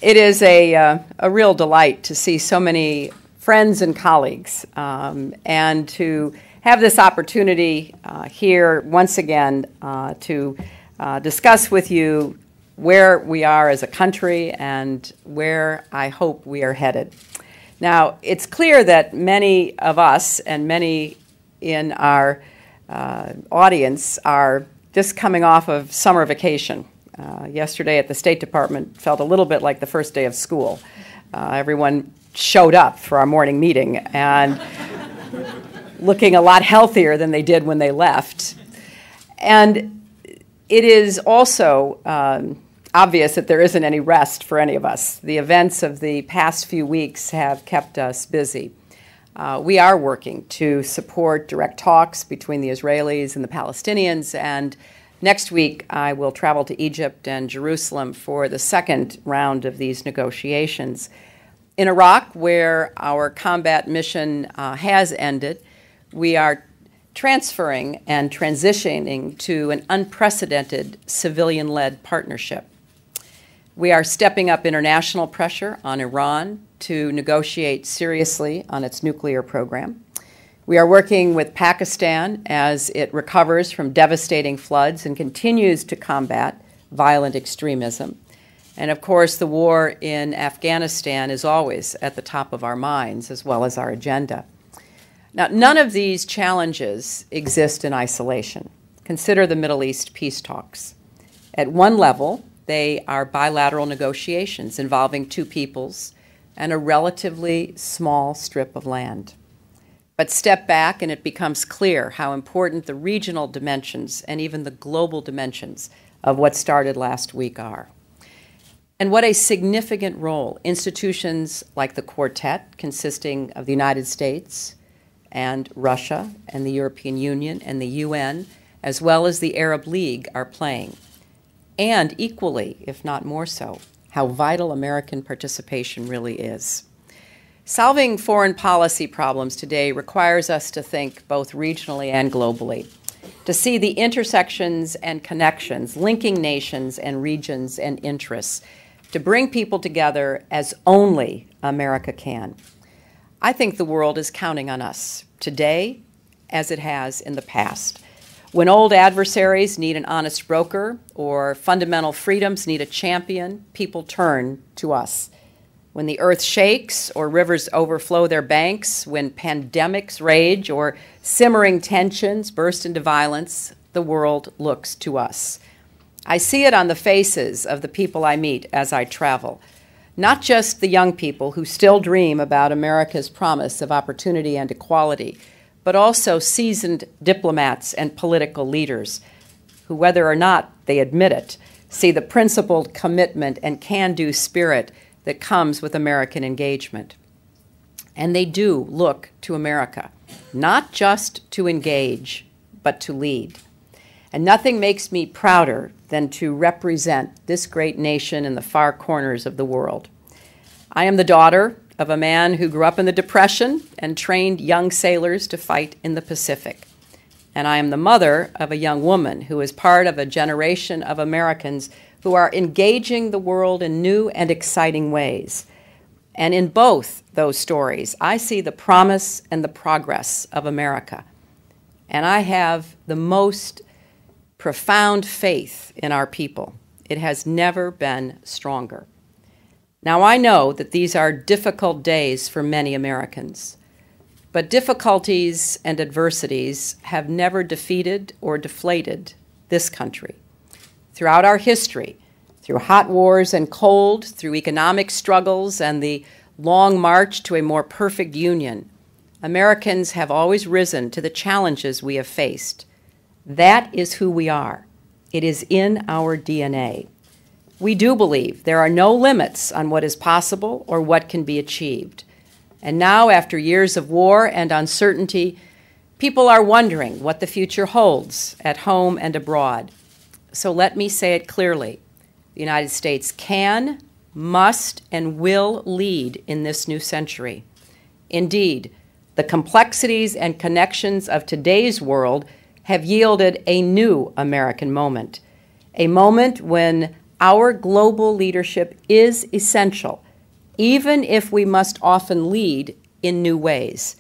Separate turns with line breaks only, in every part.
It is a real delight to see so many friends and colleagues, and to have this opportunity here once again to discuss with you where we are as a country and where I hope we are headed. Now, it's clear that many of us and many in our audience are just coming off of summer vacation. Yesterday at the State Department felt a little bit like the first day of school. Everyone showed up for our morning meeting and looking a lot healthier than they did when they left. And it is also obvious that there isn't any rest for any of us. The events of the past few weeks have kept us busy. We are working to support direct talks between the Israelis and the Palestinians, and next week I will travel to Egypt and Jerusalem for the second round of these negotiations. In Iraq, where our combat mission has ended, we are transferring and transitioning to an unprecedented civilian-led partnership. We are stepping up international pressure on Iran to negotiate seriously on its nuclear program. We are working with Pakistan as it recovers from devastating floods and continues to combat violent extremism. And of course, the war in Afghanistan is always at the top of our minds as well as our agenda. Now, none of these challenges exist in isolation. Consider the Middle East peace talks. At one level, they are bilateral negotiations involving two peoples and a relatively small strip of land. But step back and it becomes clear how important the regional dimensions and even the global dimensions of what started last week are. And what a significant role institutions like the Quartet, consisting of the United States and Russia and the European Union and the UN, as well as the Arab League, are playing. And equally, if not more so, how vital American participation really is. Solving foreign policy problems today requires us to think both regionally and globally, to see the intersections and connections linking nations and regions and interests, to bring people together as only America can. I think the world is counting on us today as it has in the past. When old adversaries need an honest broker or fundamental freedoms need a champion, people turn to us. When the earth shakes or rivers overflow their banks, when pandemics rage or simmering tensions burst into violence, the world looks to us. I see it on the faces of the people I meet as I travel, not just the young people who still dream about America's promise of opportunity and equality, but also seasoned diplomats and political leaders who, whether or not they admit it, see the principled commitment and can-do spirit that comes with American engagement. And they do look to America, not just to engage, but to lead. And nothing makes me prouder than to represent this great nation in the far corners of the world. I am the daughter of a man who grew up in the Depression and trained young sailors to fight in the Pacific. And I am the mother of a young woman who is part of a generation of Americans who are engaging the world in new and exciting ways. And in both those stories, I see the promise and the progress of America. And I have the most profound faith in our people. It has never been stronger. Now, I know that these are difficult days for many Americans, but difficulties and adversities have never defeated or deflated this country. Throughout our history, through hot wars and cold, through economic struggles and the long march to a more perfect union, Americans have always risen to the challenges we have faced. That is who we are. It is in our DNA. We do believe there are no limits on what is possible or what can be achieved. And now, after years of war and uncertainty, people are wondering what the future holds at home and abroad. So let me say it clearly. The United States can, must, and will lead in this new century. Indeed, the complexities and connections of today's world have yielded a new American moment, a moment when our global leadership is essential, even if we must often lead in new ways.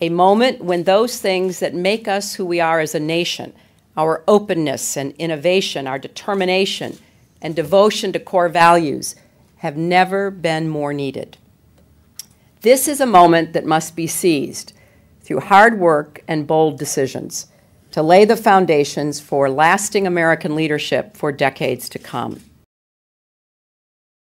A moment when those things that make us who we are as a nation, our openness and innovation, our determination and devotion to core values, have never been more needed. This is a moment that must be seized through hard work and bold decisions to lay the foundations for lasting American leadership for decades to come.